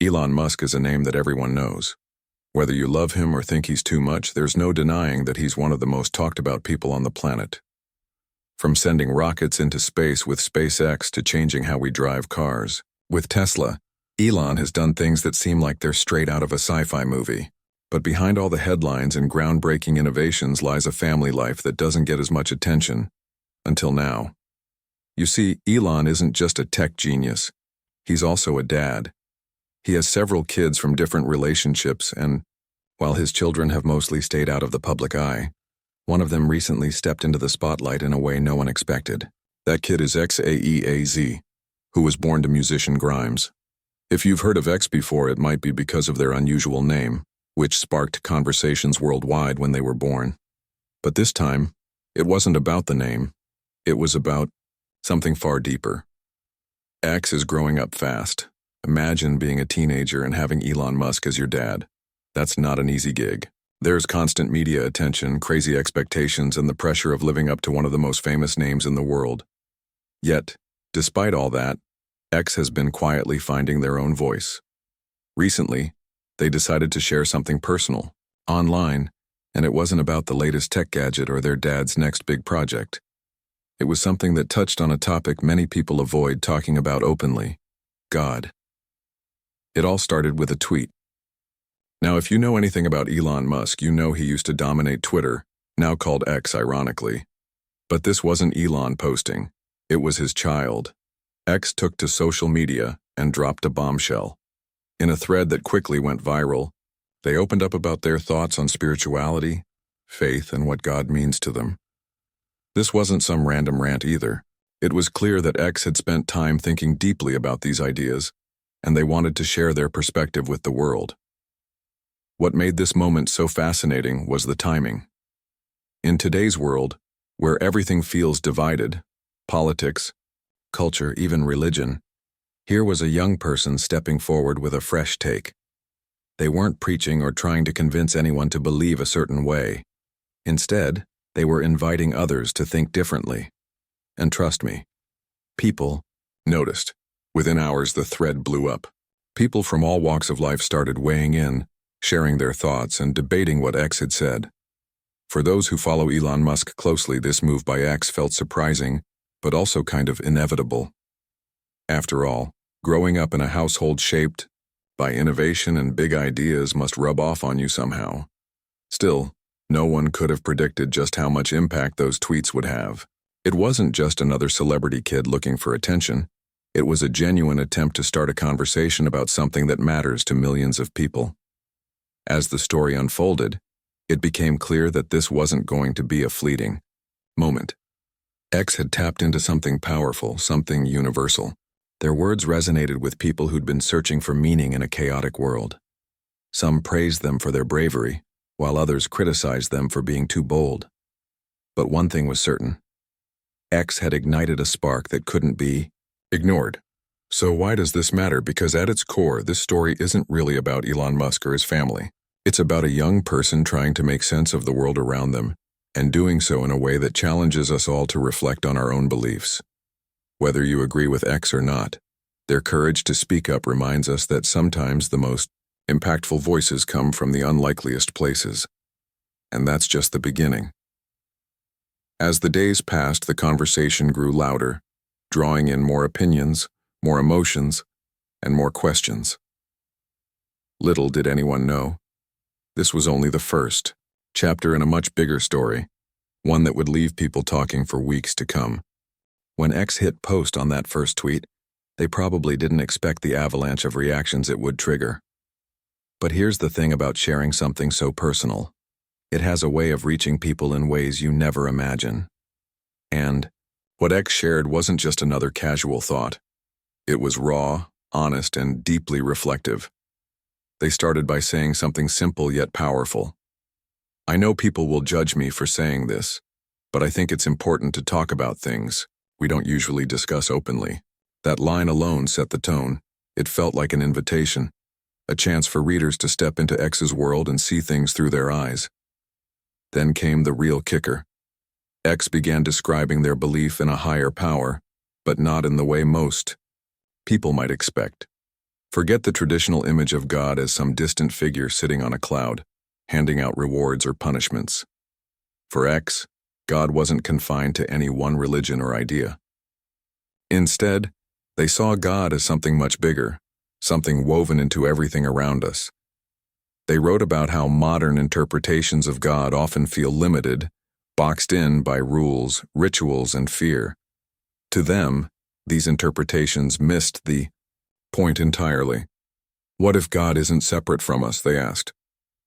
Elon Musk is a name that everyone knows. Whether you love him or think he's too much, there's no denying that he's one of the most talked about people on the planet. From sending rockets into space with SpaceX to changing how we drive cars with Tesla, Elon has done things that seem like they're straight out of a sci-fi movie. But behind all the headlines and groundbreaking innovations lies a family life that doesn't get as much attention, until now. You see, Elon isn't just a tech genius. He's also a dad. He has several kids from different relationships, and while his children have mostly stayed out of the public eye, one of them recently stepped into the spotlight in a way no one expected. That kid is Xaeaz, who was born to musician Grimes. If you've heard of X before, it might be because of their unusual name, which sparked conversations worldwide when they were born. But this time, it wasn't about the name. It was about something far deeper. X is growing up fast. Imagine being a teenager and having Elon Musk as your dad. That's not an easy gig. There's constant media attention, crazy expectations, and the pressure of living up to one of the most famous names in the world. Yet, despite all that, X has been quietly finding their own voice. Recently, they decided to share something personal, online, and it wasn't about the latest tech gadget or their dad's next big project. It was something that touched on a topic many people avoid talking about openly: God. It all started with a tweet. Now, if you know anything about Elon Musk, you know he used to dominate Twitter, now called X ironically. But this wasn't Elon posting. It was his child. X took to social media and dropped a bombshell. In a thread that quickly went viral, they opened up about their thoughts on spirituality, faith, and what God means to them. This wasn't some random rant either. It was clear that X had spent time thinking deeply about these ideas, and they wanted to share their perspective with the world. What made this moment so fascinating was the timing. In today's world, where everything feels divided, politics, culture, even religion, here was a young person stepping forward with a fresh take. They weren't preaching or trying to convince anyone to believe a certain way. Instead, they were inviting others to think differently. And trust me, people noticed. Within hours, the thread blew up. People from all walks of life started weighing in, sharing their thoughts and debating what X had said. For those who follow Elon Musk closely, this move by X felt surprising, but also kind of inevitable. After all, growing up in a household shaped by innovation and big ideas must rub off on you somehow. Still, no one could have predicted just how much impact those tweets would have. It wasn't just another celebrity kid looking for attention. It was a genuine attempt to start a conversation about something that matters to millions of people. As the story unfolded, it became clear that this wasn't going to be a fleeting moment. X had tapped into something powerful, something universal. Their words resonated with people who'd been searching for meaning in a chaotic world. Some praised them for their bravery, while others criticized them for being too bold. But one thing was certain: X had ignited a spark that couldn't be ignored. So why does this matter? Because at its core, this story isn't really about Elon Musk or his family. It's about a young person trying to make sense of the world around them, and doing so in a way that challenges us all to reflect on our own beliefs. Whether you agree with X or not, their courage to speak up reminds us that sometimes the most impactful voices come from the unlikeliest places. And that's just the beginning. As the days passed, the conversation grew louder, drawing in more opinions, more emotions, and more questions. Little did anyone know, this was only the first chapter in a much bigger story, one that would leave people talking for weeks to come. When X hit post on that first tweet, they probably didn't expect the avalanche of reactions it would trigger. But here's the thing about sharing something so personal. It has a way of reaching people in ways you never imagine. And what X shared wasn't just another casual thought. It was raw, honest, and deeply reflective. They started by saying something simple yet powerful. I know people will judge me for saying this, but I think it's important to talk about things we don't usually discuss openly. That line alone set the tone. It felt like an invitation, a chance for readers to step into X's world and see things through their eyes. Then came the real kicker. X began describing their belief in a higher power, but not in the way most people might expect. Forget the traditional image of God as some distant figure sitting on a cloud, handing out rewards or punishments. For X, God wasn't confined to any one religion or idea. Instead, they saw God as something much bigger, something woven into everything around us. They wrote about how modern interpretations of God often feel limited, boxed in by rules, rituals, and fear. To them, these interpretations missed the point entirely. What if God isn't separate from us, they asked.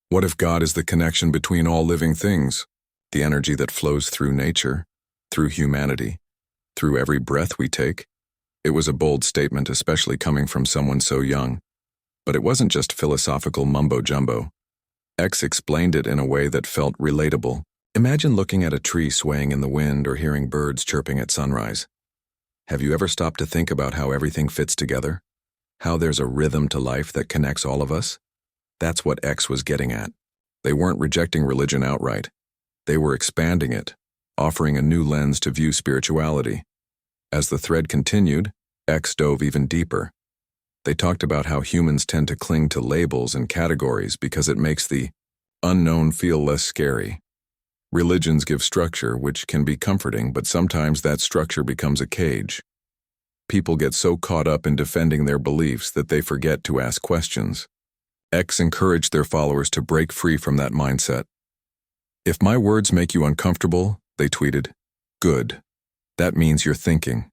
What if God is the connection between all living things, the energy that flows through nature, through humanity, through every breath we take? It was a bold statement, especially coming from someone so young. But it wasn't just philosophical mumbo-jumbo. X explained it in a way that felt relatable. Imagine looking at a tree swaying in the wind or hearing birds chirping at sunrise. Have you ever stopped to think about how everything fits together? How there's a rhythm to life that connects all of us? That's what X was getting at. They weren't rejecting religion outright. They were expanding it, offering a new lens to view spirituality. As the thread continued, X dove even deeper. They talked about how humans tend to cling to labels and categories because it makes the unknown feel less scary. Religions give structure, which can be comforting, but sometimes that structure becomes a cage. People get so caught up in defending their beliefs that they forget to ask questions. X encouraged their followers to break free from that mindset. If my words make you uncomfortable, they tweeted, good. That means you're thinking.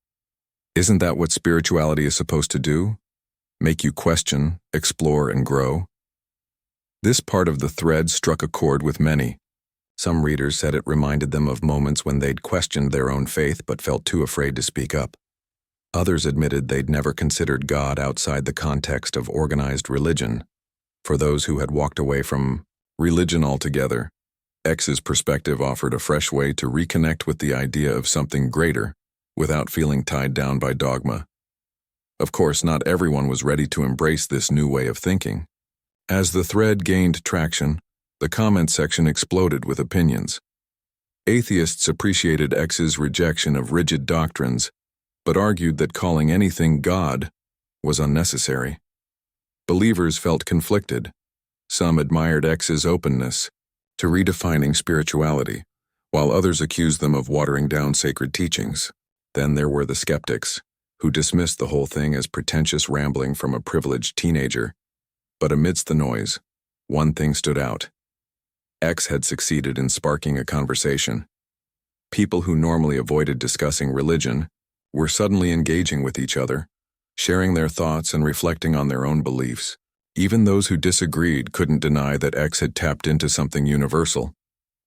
Isn't that what spirituality is supposed to do? Make you question, explore, and grow? This part of the thread struck a chord with many. Some readers said it reminded them of moments when they'd questioned their own faith but felt too afraid to speak up. Others admitted they'd never considered God outside the context of organized religion. For those who had walked away from religion altogether, X's perspective offered a fresh way to reconnect with the idea of something greater without feeling tied down by dogma. Of course, not everyone was ready to embrace this new way of thinking. As the thread gained traction, the comment section exploded with opinions. Atheists appreciated X's rejection of rigid doctrines, but argued that calling anything God was unnecessary. Believers felt conflicted. Some admired X's openness to redefining spirituality, while others accused them of watering down sacred teachings. Then there were the skeptics, who dismissed the whole thing as pretentious rambling from a privileged teenager. But amidst the noise, one thing stood out. X had succeeded in sparking a conversation. People who normally avoided discussing religion were suddenly engaging with each other, sharing their thoughts and reflecting on their own beliefs. Even those who disagreed couldn't deny that X had tapped into something universal,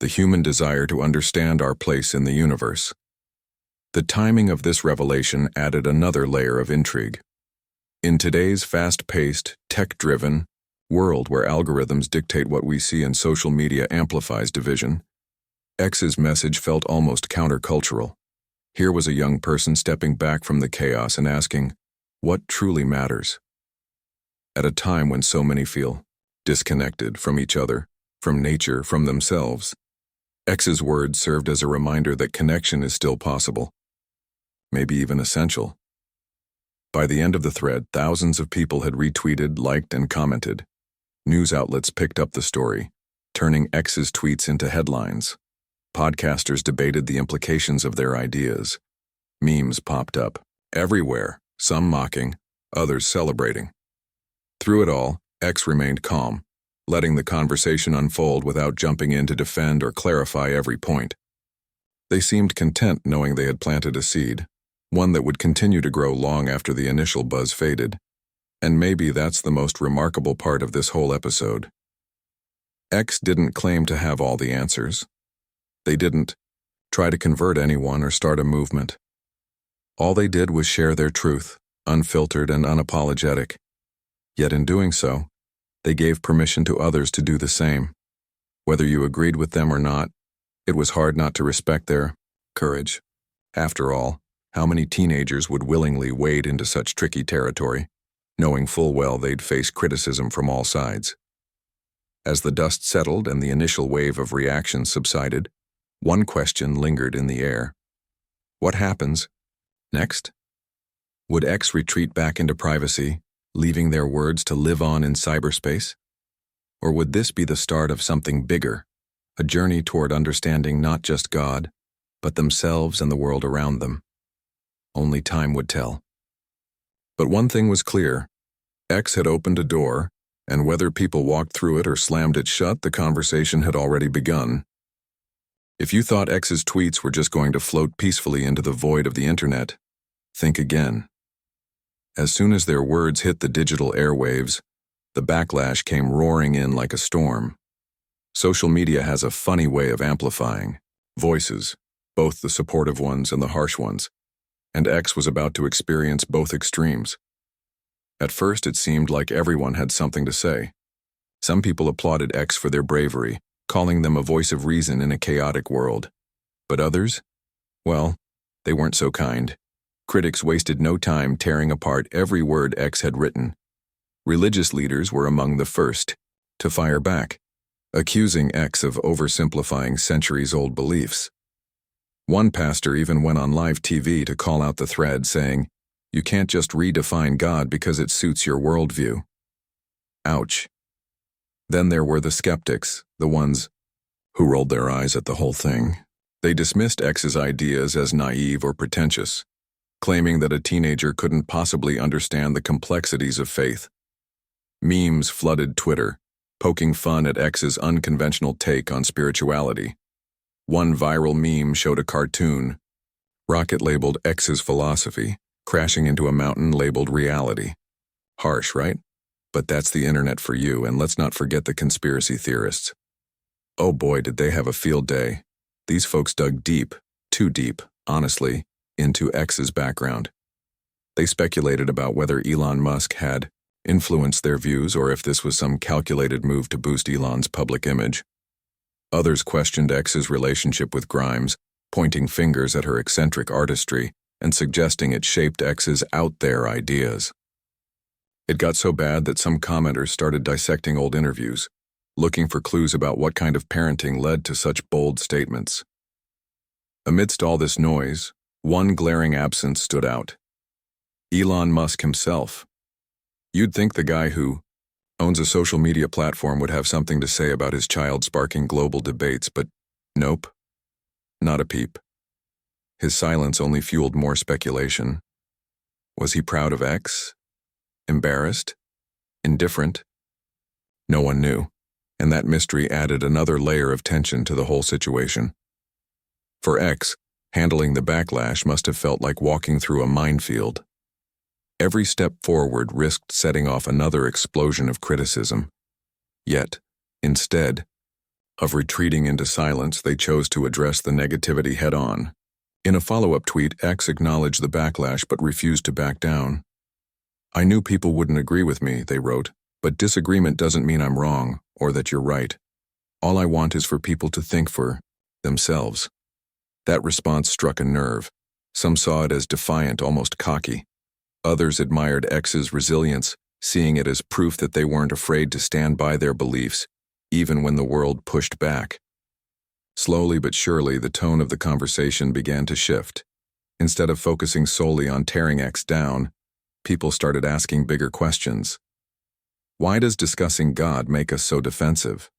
the human desire to understand our place in the universe. The timing of this revelation added another layer of intrigue. In today's fast-paced, tech-driven world where algorithms dictate what we see and social media amplifies division, X's message felt almost countercultural. Here was a young person stepping back from the chaos and asking, what truly matters? At a time when so many feel disconnected from each other, from nature, from themselves, X's words served as a reminder that connection is still possible, maybe even essential. By the end of the thread, thousands of people had retweeted, liked, and commented. News outlets picked up the story, turning X's tweets into headlines. Podcasters debated the implications of their ideas. Memes popped up everywhere, some mocking, others celebrating. Through it all, X remained calm, letting the conversation unfold without jumping in to defend or clarify every point. They seemed content knowing they had planted a seed, one that would continue to grow long after the initial buzz faded. And maybe that's the most remarkable part of this whole episode. X didn't claim to have all the answers. They didn't try to convert anyone or start a movement. All they did was share their truth, unfiltered and unapologetic. Yet in doing so, they gave permission to others to do the same. Whether you agreed with them or not, it was hard not to respect their courage. After all, how many teenagers would willingly wade into such tricky territory, knowing full well they'd face criticism from all sides? As the dust settled and the initial wave of reaction subsided, one question lingered in the air. What happens next? Would X retreat back into privacy, leaving their words to live on in cyberspace? Or would this be the start of something bigger, a journey toward understanding not just God, but themselves and the world around them? Only time would tell. But one thing was clear. X had opened a door, and whether people walked through it or slammed it shut, the conversation had already begun. If you thought X's tweets were just going to float peacefully into the void of the internet, think again. As soon as their words hit the digital airwaves, the backlash came roaring in like a storm. Social media has a funny way of amplifying voices, both the supportive ones and the harsh ones, and X was about to experience both extremes. At first, it seemed like everyone had something to say. Some people applauded X for their bravery, calling them a voice of reason in a chaotic world. But others? Well, they weren't so kind. Critics wasted no time tearing apart every word X had written. Religious leaders were among the first to fire back, accusing X of oversimplifying centuries-old beliefs. One pastor even went on live TV to call out the thread, saying, "You can't just redefine God because it suits your worldview." Ouch. Then there were the skeptics, the ones who rolled their eyes at the whole thing. They dismissed X's ideas as naive or pretentious, claiming that a teenager couldn't possibly understand the complexities of faith. Memes flooded Twitter, poking fun at X's unconventional take on spirituality. One viral meme showed a cartoon, rocket labeled X's philosophy, crashing into a mountain labeled reality. Harsh, right? But that's the internet for you, and let's not forget the conspiracy theorists. Oh boy, did they have a field day. These folks dug deep, too deep, honestly, into X's background. They speculated about whether Elon Musk had influenced their views or if this was some calculated move to boost Elon's public image. Others questioned X's relationship with Grimes, pointing fingers at her eccentric artistry and suggesting it shaped X's out-there ideas. It got so bad that some commenters started dissecting old interviews, looking for clues about what kind of parenting led to such bold statements. Amidst all this noise, one glaring absence stood out. Elon Musk himself. You'd think the guy who owns a social media platform would have something to say about his child sparking global debates, but nope, not a peep. His silence only fueled more speculation. Was he proud of X? Embarrassed? Indifferent? No one knew, and that mystery added another layer of tension to the whole situation. For X, handling the backlash must have felt like walking through a minefield. Every step forward risked setting off another explosion of criticism. Yet, instead of retreating into silence, they chose to address the negativity head-on. In a follow-up tweet, X acknowledged the backlash but refused to back down. "I knew people wouldn't agree with me," they wrote, "but disagreement doesn't mean I'm wrong or that you're right. All I want is for people to think for themselves." That response struck a nerve. Some saw it as defiant, almost cocky. Others admired X's resilience, seeing it as proof that they weren't afraid to stand by their beliefs, even when the world pushed back. Slowly but surely, the tone of the conversation began to shift. Instead of focusing solely on tearing X down, people started asking bigger questions. Why does discussing God make us so defensive?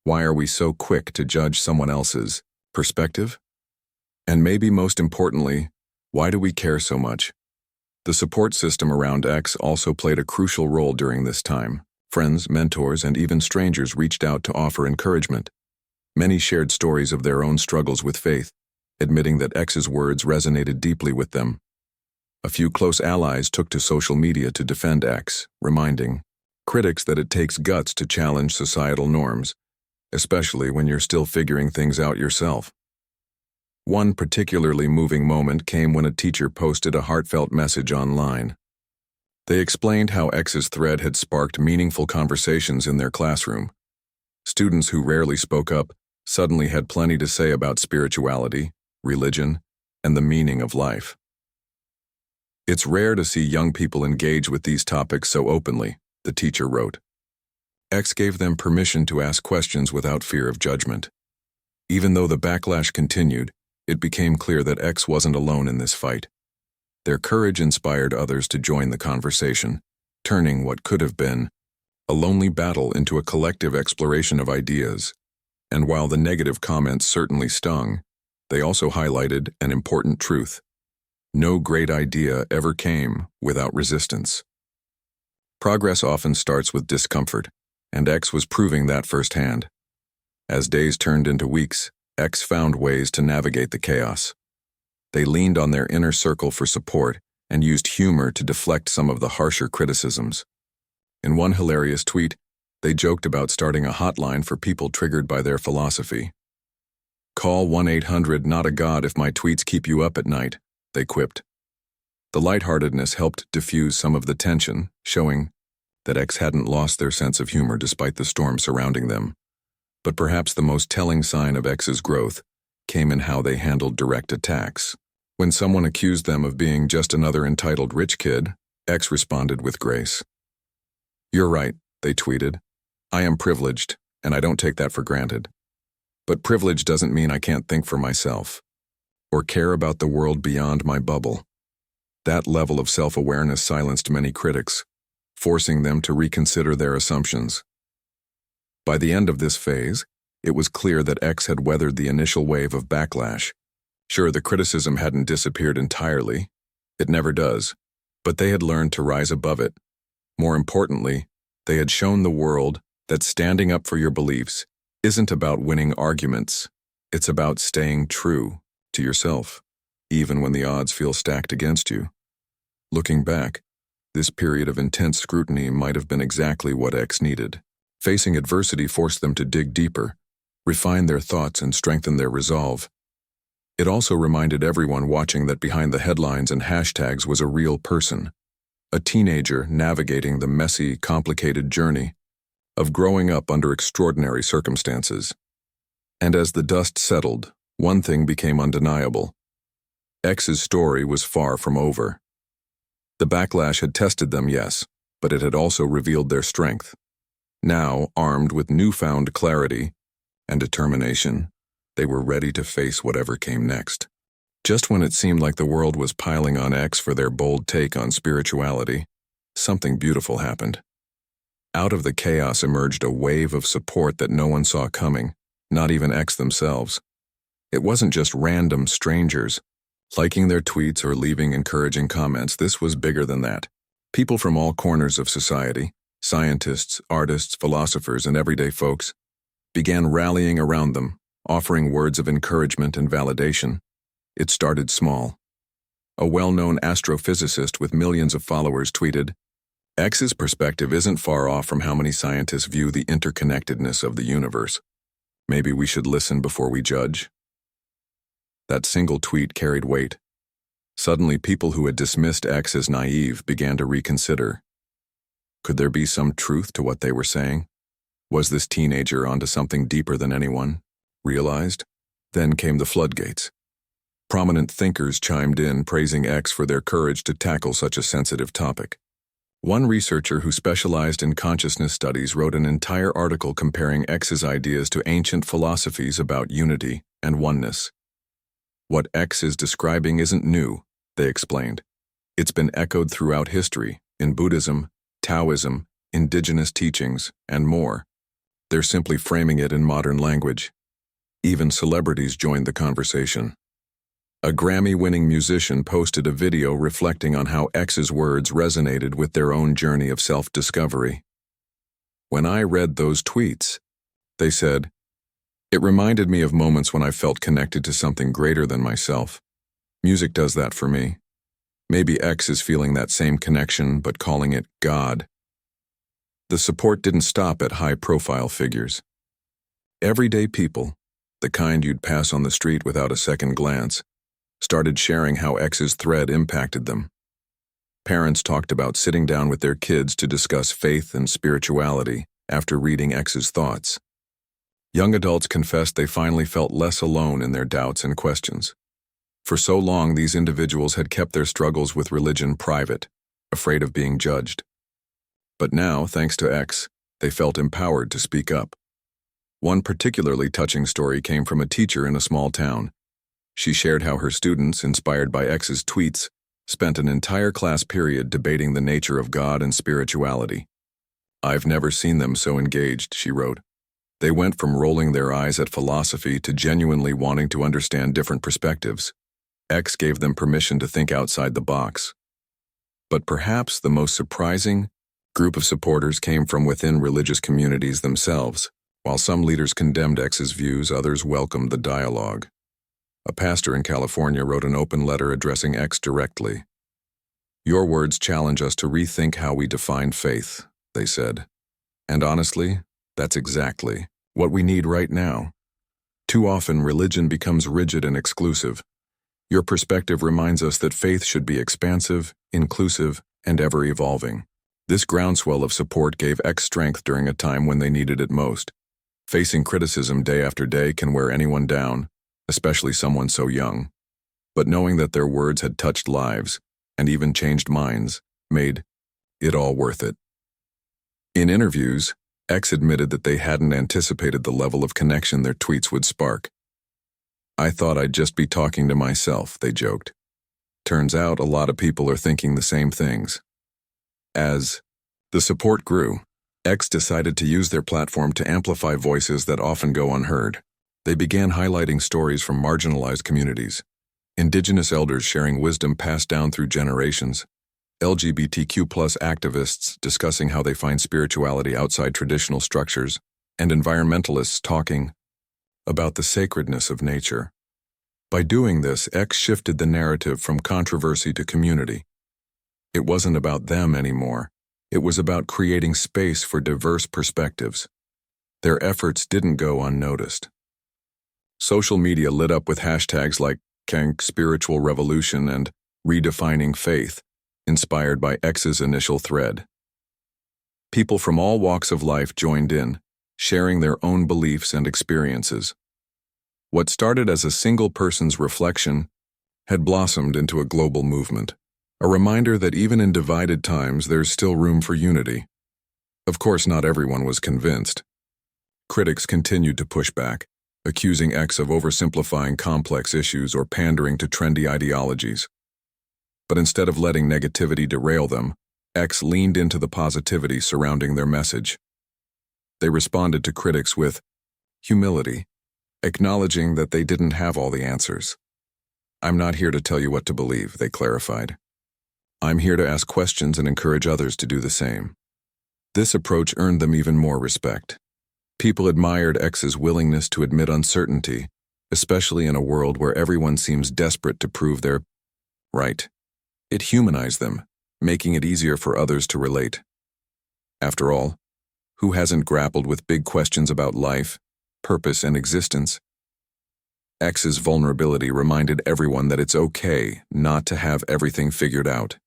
Why are we so quick to judge someone else's perspective? And maybe most importantly, why do we care so much? The support system around X also played a crucial role during this time. Friends, mentors, and even strangers reached out to offer encouragement. Many shared stories of their own struggles with faith, admitting that X's words resonated deeply with them. A few close allies took to social media to defend X, reminding critics that it takes guts to challenge societal norms, especially when you're still figuring things out yourself. One particularly moving moment came when a teacher posted a heartfelt message online. They explained how X's thread had sparked meaningful conversations in their classroom. Students who rarely spoke up suddenly had plenty to say about spirituality, religion, and the meaning of life. "It's rare to see young people engage with these topics so openly," the teacher wrote. X gave them permission to ask questions without fear of judgment. Even though the backlash continued, it became clear that X wasn't alone in this fight. Their courage inspired others to join the conversation, turning what could have been a lonely battle into a collective exploration of ideas. And while the negative comments certainly stung, they also highlighted an important truth. No great idea ever came without resistance. Progress often starts with discomfort, and X was proving that firsthand. As days turned into weeks, X found ways to navigate the chaos. They leaned on their inner circle for support and used humor to deflect some of the harsher criticisms. In one hilarious tweet, they joked about starting a hotline for people triggered by their philosophy. "Call 1-800-NOT-A-GOD if my tweets keep you up at night," they quipped. The lightheartedness helped diffuse some of the tension, showing that X hadn't lost their sense of humor despite the storm surrounding them. But perhaps the most telling sign of X's growth came in how they handled direct attacks. When someone accused them of being just another entitled rich kid, X responded with grace. "You're right," they tweeted. "I am privileged, and I don't take that for granted. But privilege doesn't mean I can't think for myself, or care about the world beyond my bubble." That level of self-awareness silenced many critics, forcing them to reconsider their assumptions. By the end of this phase, it was clear that X had weathered the initial wave of backlash. Sure, the criticism hadn't disappeared entirely. It never does. But they had learned to rise above it. More importantly, they had shown the world that standing up for your beliefs isn't about winning arguments. It's about staying true to yourself, even when the odds feel stacked against you. Looking back, this period of intense scrutiny might have been exactly what X needed. Facing adversity forced them to dig deeper, refine their thoughts, and strengthen their resolve. It also reminded everyone watching that behind the headlines and hashtags was a real person, a teenager navigating the messy, complicated journey of growing up under extraordinary circumstances. And as the dust settled, one thing became undeniable. X's story was far from over. The backlash had tested them, yes, but it had also revealed their strength. Now, armed with newfound clarity and determination, they were ready to face whatever came next. Just when it seemed like the world was piling on X for their bold take on spirituality, something beautiful happened. Out of the chaos emerged a wave of support that no one saw coming, not even X themselves. It wasn't just random strangers liking their tweets or leaving encouraging comments. This was bigger than that. People from all corners of society, scientists, artists, philosophers, and everyday folks, began rallying around them, offering words of encouragement and validation. It started small. A well-known astrophysicist with millions of followers tweeted, "X's perspective isn't far off from how many scientists view the interconnectedness of the universe. Maybe we should listen before we judge." That single tweet carried weight. Suddenly, people who had dismissed X as naive began to reconsider. Could there be some truth to what they were saying? Was this teenager onto something deeper than anyone realized? Then came the floodgates. Prominent thinkers chimed in, praising X for their courage to tackle such a sensitive topic. One researcher who specialized in consciousness studies wrote an entire article comparing X's ideas to ancient philosophies about unity and oneness. "What X is describing isn't new," they explained. "It's been echoed throughout history, in Buddhism, Taoism, indigenous teachings, and more. They're simply framing it in modern language." Even celebrities joined the conversation. A Grammy-winning musician posted a video reflecting on how X's words resonated with their own journey of self-discovery. "When I read those tweets," they said, "it reminded me of moments when I felt connected to something greater than myself. Music does that for me. Maybe X is feeling that same connection, but calling it God." The support didn't stop at high-profile figures. Everyday people, the kind you'd pass on the street without a second glance, started sharing how X's thread impacted them. Parents talked about sitting down with their kids to discuss faith and spirituality after reading X's thoughts. Young adults confessed they finally felt less alone in their doubts and questions. For so long, these individuals had kept their struggles with religion private, afraid of being judged. But now, thanks to X, they felt empowered to speak up. One particularly touching story came from a teacher in a small town. She shared how her students, inspired by X's tweets, spent an entire class period debating the nature of God and spirituality. "I've never seen them so engaged," she wrote. "They went from rolling their eyes at philosophy to genuinely wanting to understand different perspectives. X gave them permission to think outside the box." But perhaps the most surprising group of supporters came from within religious communities themselves. While some leaders condemned X's views, others welcomed the dialogue. A pastor in California wrote an open letter addressing X directly. "Your words challenge us to rethink how we define faith," they said. And honestly, that's exactly what we need right now. Too often, religion becomes rigid and exclusive. Your perspective reminds us that faith should be expansive, inclusive, and ever-evolving. This groundswell of support gave X strength during a time when they needed it most. Facing criticism day after day can wear anyone down, especially someone so young. But knowing that their words had touched lives, and even changed minds, made it all worth it. In interviews, X admitted that they hadn't anticipated the level of connection their tweets would spark. "I thought I'd just be talking to myself," they joked. Turns out a lot of people are thinking the same things. As the support grew, X decided to use their platform to amplify voices that often go unheard. They began highlighting stories from marginalized communities, indigenous elders sharing wisdom passed down through generations, LGBTQ+ activists discussing how they find spirituality outside traditional structures, and environmentalists talking about the sacredness of nature. By doing this, X shifted the narrative from controversy to community. It wasn't about them anymore. It was about creating space for diverse perspectives. Their efforts didn't go unnoticed. Social media lit up with hashtags like #spiritual revolution and redefining faith, inspired by X's initial thread. People from all walks of life joined in, sharing their own beliefs and experiences. What started as a single person's reflection had blossomed into a global movement, a reminder that even in divided times there's still room for unity. Of course, not everyone was convinced. Critics continued to push back, accusing X of oversimplifying complex issues or pandering to trendy ideologies. But instead of letting negativity derail them, X leaned into the positivity surrounding their message. They responded to critics with humility, acknowledging that they didn't have all the answers. "I'm not here to tell you what to believe," they clarified. "I'm here to ask questions and encourage others to do the same." This approach earned them even more respect. People admired X's willingness to admit uncertainty, especially in a world where everyone seems desperate to prove they're right. It humanized them, making it easier for others to relate. After all, who hasn't grappled with big questions about life, purpose, and existence? X's vulnerability reminded everyone that it's okay not to have everything figured out.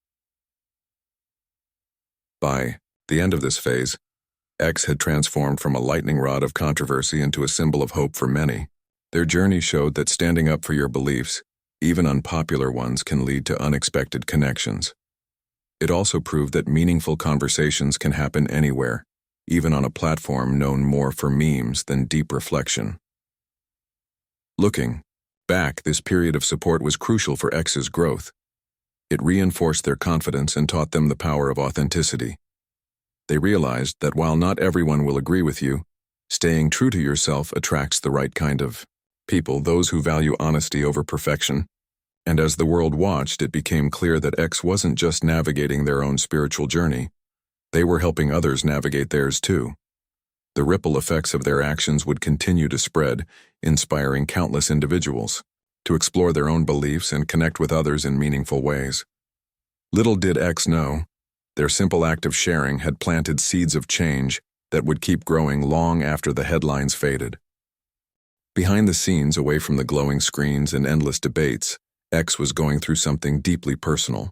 By the end of this phase, X had transformed from a lightning rod of controversy into a symbol of hope for many. Their journey showed that standing up for your beliefs, even unpopular ones, can lead to unexpected connections. It also proved that meaningful conversations can happen anywhere, even on a platform known more for memes than deep reflection. Looking back, this period of support was crucial for X's growth. It reinforced their confidence and taught them the power of authenticity. They realized that while not everyone will agree with you, staying true to yourself attracts the right kind of people, those who value honesty over perfection. And as the world watched, it became clear that X wasn't just navigating their own spiritual journey. They were helping others navigate theirs too. The ripple effects of their actions would continue to spread, inspiring countless individuals to explore their own beliefs and connect with others in meaningful ways. Little did X know, their simple act of sharing had planted seeds of change that would keep growing long after the headlines faded. Behind the scenes, away from the glowing screens and endless debates, X was going through something deeply personal.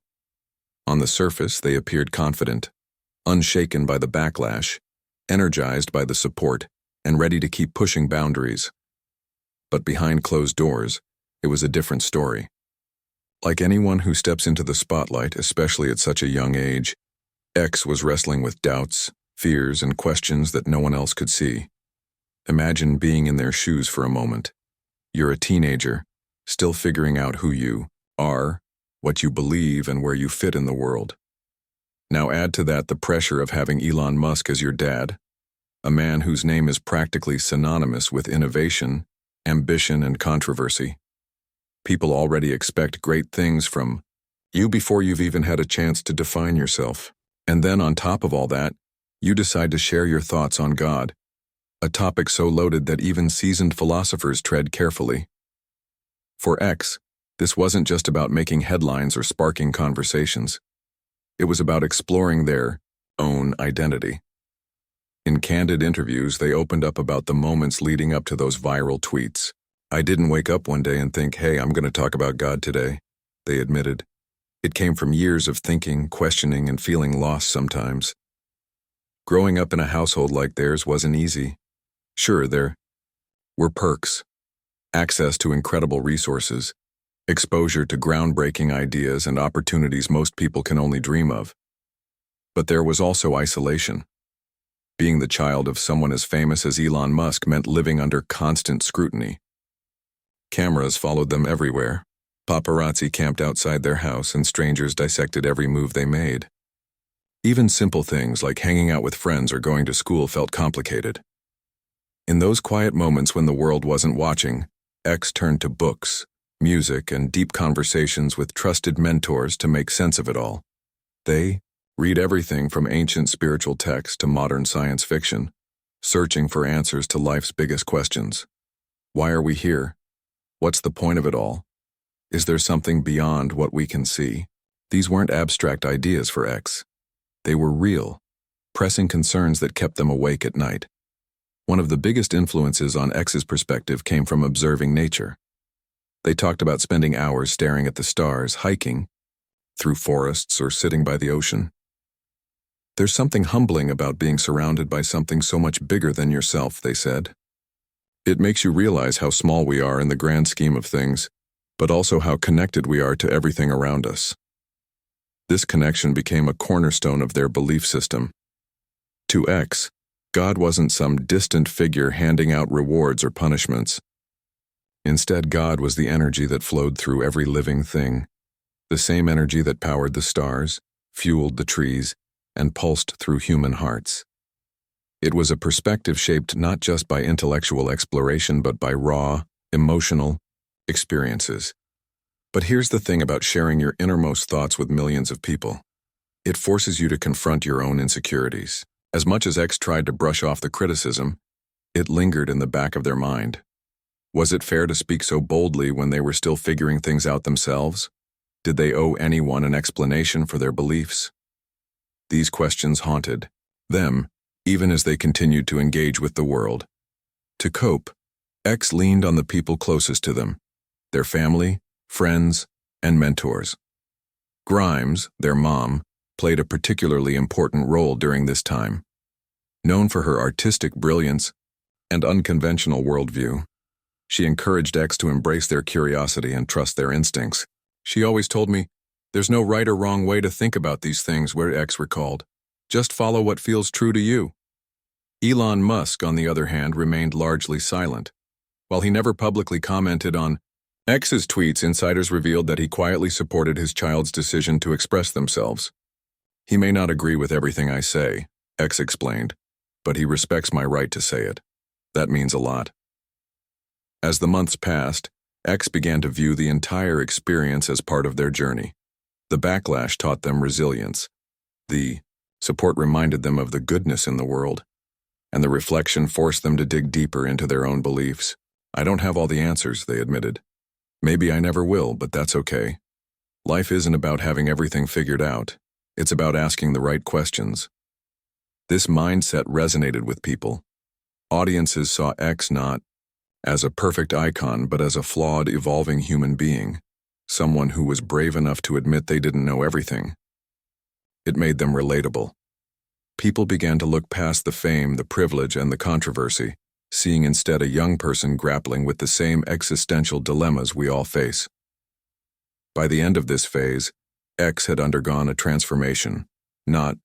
On the surface, they appeared confident, unshaken by the backlash, energized by the support, and ready to keep pushing boundaries. But behind closed doors, it was a different story. Like anyone who steps into the spotlight, especially at such a young age, X was wrestling with doubts, fears, and questions that no one else could see. Imagine being in their shoes for a moment. You're a teenager, still figuring out who you are, what you believe, and where you fit in the world. Now add to that the pressure of having Elon Musk as your dad, a man whose name is practically synonymous with innovation, ambition, and controversy. People already expect great things from you before you've even had a chance to define yourself. And then on top of all that, you decide to share your thoughts on God, a topic so loaded that even seasoned philosophers tread carefully. For X, this wasn't just about making headlines or sparking conversations. It was about exploring their own identity. In candid interviews, they opened up about the moments leading up to those viral tweets. "I didn't wake up one day and think, hey, I'm going to talk about God today," they admitted. It came from years of thinking, questioning, and feeling lost sometimes. Growing up in a household like theirs wasn't easy. Sure, there were perks, access to incredible resources, exposure to groundbreaking ideas and opportunities most people can only dream of. But there was also isolation. Being the child of someone as famous as Elon Musk meant living under constant scrutiny. Cameras followed them everywhere. Paparazzi camped outside their house, and strangers dissected every move they made. Even simple things like hanging out with friends or going to school felt complicated. In those quiet moments when the world wasn't watching, X turned to books, music, and deep conversations with trusted mentors to make sense of it all. They read everything from ancient spiritual texts to modern science fiction, searching for answers to life's biggest questions. Why are we here? What's the point of it all? Is there something beyond what we can see? These weren't abstract ideas for X. They were real, pressing concerns that kept them awake at night. One of the biggest influences on X's perspective came from observing nature. They talked about spending hours staring at the stars, hiking through forests, or sitting by the ocean. There's something humbling about being surrounded by something so much bigger than yourself, they said. It makes you realize how small we are in the grand scheme of things, but also how connected we are to everything around us. This connection became a cornerstone of their belief system. To X, God wasn't some distant figure handing out rewards or punishments. Instead, God was the energy that flowed through every living thing, the same energy that powered the stars, fueled the trees, and pulsed through human hearts. It was a perspective shaped not just by intellectual exploration but by raw, emotional experiences. But here's the thing about sharing your innermost thoughts with millions of people. It forces you to confront your own insecurities. As much as X tried to brush off the criticism, it lingered in the back of their mind. Was it fair to speak so boldly when they were still figuring things out themselves? Did they owe anyone an explanation for their beliefs? These questions haunted them, even as they continued to engage with the world. To cope, X leaned on the people closest to them, their family, friends, and mentors. Grimes, their mom, played a particularly important role during this time. Known for her artistic brilliance and unconventional worldview, she encouraged X to embrace their curiosity and trust their instincts. "She always told me, there's no right or wrong way to think about these things," where X recalled. "Just follow what feels true to you." Elon Musk, on the other hand, remained largely silent. While he never publicly commented on X's tweets, insiders revealed that he quietly supported his child's decision to express themselves. "He may not agree with everything I say," X explained, "but he respects my right to say it. That means a lot." As the months passed, X began to view the entire experience as part of their journey. The backlash taught them resilience. The support reminded them of the goodness in the world, and the reflection forced them to dig deeper into their own beliefs. "I don't have all the answers," they admitted. "Maybe I never will, but that's okay. Life isn't about having everything figured out. It's about asking the right questions." This mindset resonated with people. Audiences saw X not as a perfect icon, but as a flawed, evolving human being, someone who was brave enough to admit they didn't know everything. It made them relatable. People began to look past the fame, the privilege, and the controversy, seeing instead a young person grappling with the same existential dilemmas we all face. By the end of this phase, X had undergone a transformation, not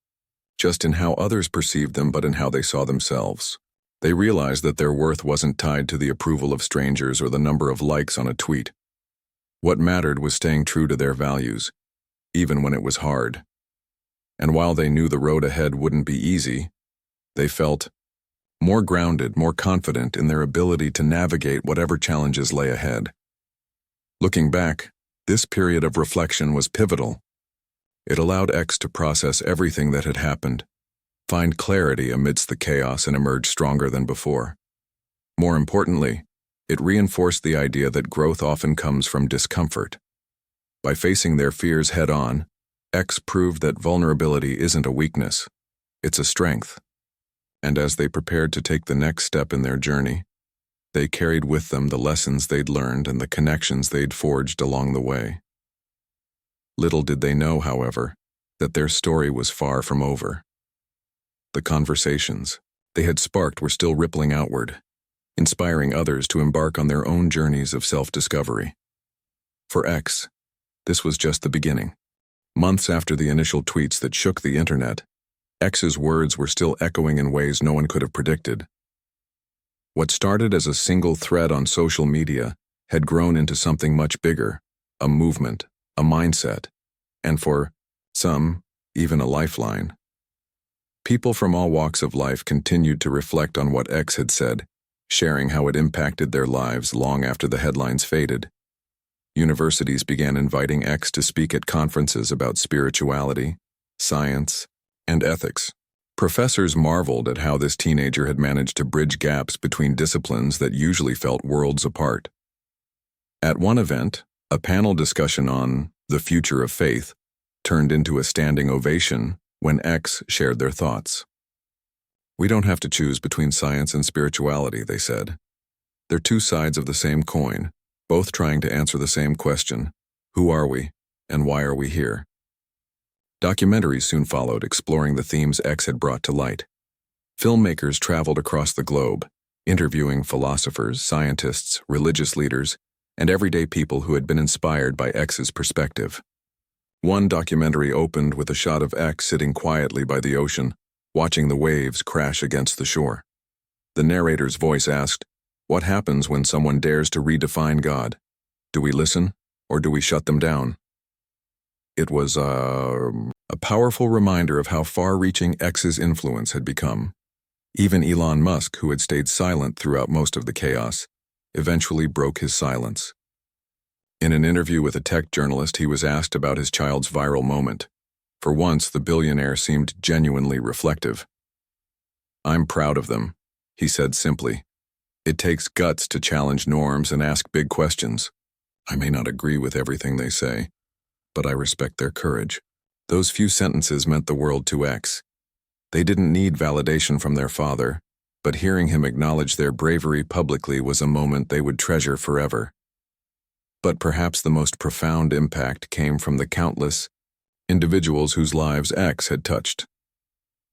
just in how others perceived them, but in how they saw themselves. They realized that their worth wasn't tied to the approval of strangers or the number of likes on a tweet. What mattered was staying true to their values, even when it was hard. And while they knew the road ahead wouldn't be easy, they felt more grounded, more confident in their ability to navigate whatever challenges lay ahead. Looking back, this period of reflection was pivotal. It allowed X to process everything that had happened, find clarity amidst the chaos, and emerge stronger than before. More importantly, it reinforced the idea that growth often comes from discomfort. By facing their fears head-on, X proved that vulnerability isn't a weakness, it's a strength. And as they prepared to take the next step in their journey, they carried with them the lessons they'd learned and the connections they'd forged along the way. Little did they know, however, that their story was far from over. The conversations they had sparked were still rippling outward, inspiring others to embark on their own journeys of self-discovery. For X, this was just the beginning. Months after the initial tweets that shook the internet, X's words were still echoing in ways no one could have predicted. What started as a single thread on social media had grown into something much bigger, a movement, a mindset, and for some, even a lifeline. People from all walks of life continued to reflect on what X had said, sharing how it impacted their lives long after the headlines faded. Universities began inviting X to speak at conferences about spirituality, science, and ethics. Professors marveled at how this teenager had managed to bridge gaps between disciplines that usually felt worlds apart. At one event, a panel discussion on the future of faith turned into a standing ovation when X shared their thoughts. "We don't have to choose between science and spirituality," they said. "They're two sides of the same coin, both trying to answer the same question: who are we, and why are we here?" Documentaries soon followed, exploring the themes X had brought to light. Filmmakers traveled across the globe, interviewing philosophers, scientists, religious leaders, and everyday people who had been inspired by X's perspective. One documentary opened with a shot of X sitting quietly by the ocean, watching the waves crash against the shore. The narrator's voice asked, "What happens when someone dares to redefine God? Do we listen, or do we shut them down?" It was a powerful reminder of how far-reaching X's influence had become. Even Elon Musk, who had stayed silent throughout most of the chaos, eventually broke his silence. In an interview with a tech journalist, he was asked about his child's viral moment. For once, the billionaire seemed genuinely reflective. "I'm proud of them," he said simply. "It takes guts to challenge norms and ask big questions. I may not agree with everything they say, but I respect their courage." Those few sentences meant the world to X. They didn't need validation from their father, but hearing him acknowledge their bravery publicly was a moment they would treasure forever. But perhaps the most profound impact came from the countless individuals whose lives X had touched.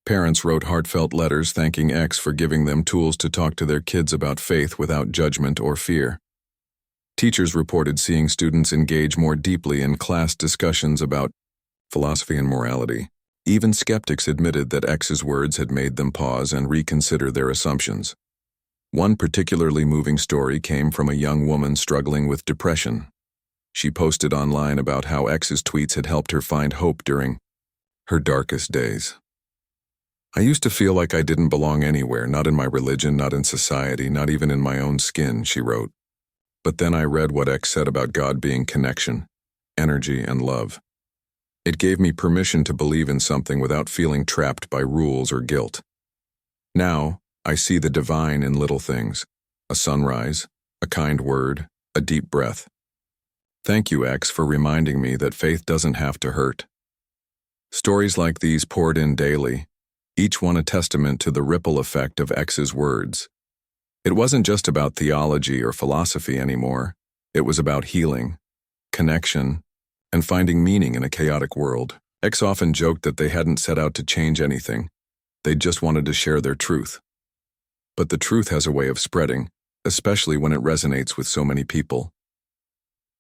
Parents wrote heartfelt letters thanking X for giving them tools to talk to their kids about faith without judgment or fear. Teachers reported seeing students engage more deeply in class discussions about philosophy and morality. Even skeptics admitted that X's words had made them pause and reconsider their assumptions. One particularly moving story came from a young woman struggling with depression. She posted online about how X's tweets had helped her find hope during her darkest days. "I used to feel like I didn't belong anywhere, not in my religion, not in society, not even in my own skin," she wrote. "But then I read what X said about God being connection, energy, and love. It gave me permission to believe in something without feeling trapped by rules or guilt. Now, I see the divine in little things: a sunrise, a kind word, a deep breath. Thank you, X, for reminding me that faith doesn't have to hurt." Stories like these poured in daily, each one a testament to the ripple effect of X's words. It wasn't just about theology or philosophy anymore. It was about healing, connection, and finding meaning in a chaotic world. X often joked that they hadn't set out to change anything. They just wanted to share their truth. But the truth has a way of spreading, especially when it resonates with so many people.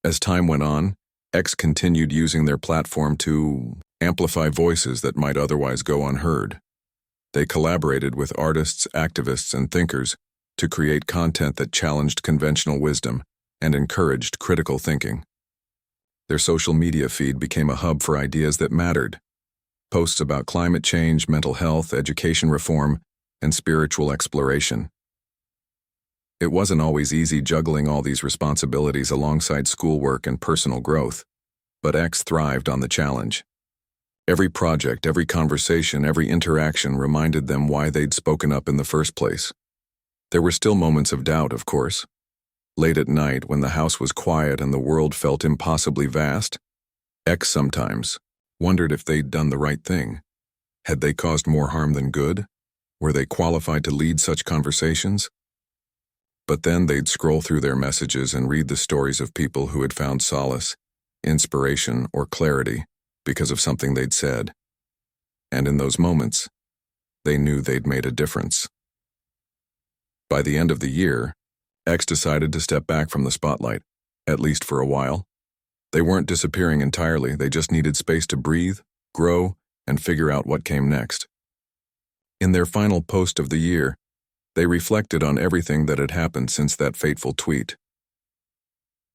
As time went on, X continued using their platform to amplify voices that might otherwise go unheard. They collaborated with artists, activists, and thinkers to create content that challenged conventional wisdom and encouraged critical thinking. Their social media feed became a hub for ideas that mattered. Posts about climate change, mental health, education reform, and spiritual exploration. It wasn't always easy juggling all these responsibilities alongside schoolwork and personal growth, but X thrived on the challenge. Every project, every conversation, every interaction reminded them why they'd spoken up in the first place. There were still moments of doubt, of course. Late at night, when the house was quiet and the world felt impossibly vast, X sometimes wondered if they'd done the right thing. Had they caused more harm than good? Were they qualified to lead such conversations? But then they'd scroll through their messages and read the stories of people who had found solace, inspiration, or clarity because of something they'd said. And in those moments, they knew they'd made a difference. By the end of the year, X decided to step back from the spotlight, at least for a while. They weren't disappearing entirely, they just needed space to breathe, grow, and figure out what came next. In their final post of the year, they reflected on everything that had happened since that fateful tweet.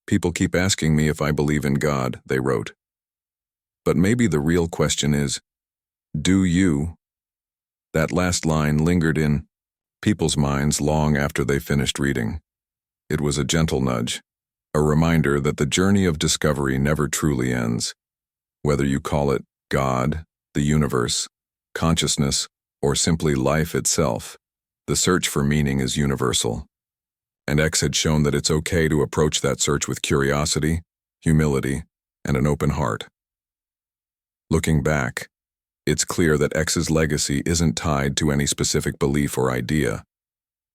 "People keep asking me if I believe in God," they wrote. "But maybe the real question is, do you?" That last line lingered in people's minds long after they finished reading. It was a gentle nudge, a reminder that the journey of discovery never truly ends. Whether you call it God, the universe, consciousness, or simply life itself, the search for meaning is universal. And X had shown that it's okay to approach that search with curiosity, humility, and an open heart. Looking back, it's clear that X's legacy isn't tied to any specific belief or idea.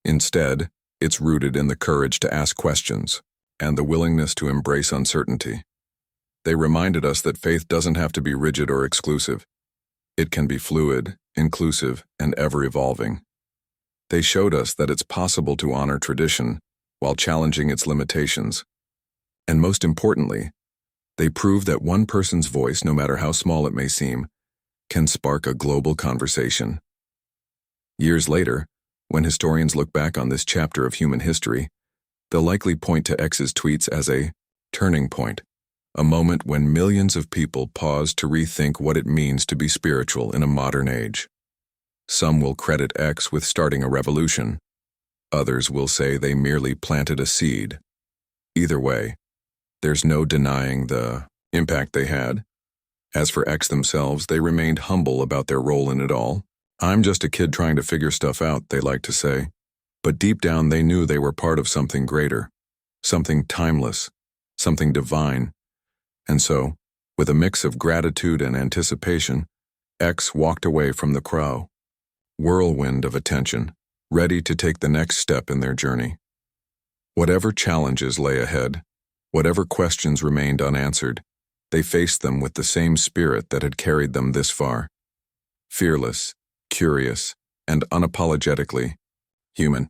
Instead, it's rooted in the courage to ask questions and the willingness to embrace uncertainty. They reminded us that faith doesn't have to be rigid or exclusive. It can be fluid, inclusive, and ever-evolving. They showed us that it's possible to honor tradition while challenging its limitations. And most importantly, they proved that one person's voice, no matter how small it may seem, can spark a global conversation. Years later, when historians look back on this chapter of human history, they'll likely point to X's tweets as a turning point, a moment when millions of people paused to rethink what it means to be spiritual in a modern age. Some will credit X with starting a revolution. Others will say they merely planted a seed. Either way, there's no denying the impact they had. As for X themselves, they remained humble about their role in it all. "I'm just a kid trying to figure stuff out," they like to say. But deep down they knew they were part of something greater, something timeless, something divine. And so, with a mix of gratitude and anticipation, X walked away from the whirlwind of attention, ready to take the next step in their journey. Whatever challenges lay ahead, whatever questions remained unanswered, they faced them with the same spirit that had carried them this far. Fearless, curious, and unapologetically human.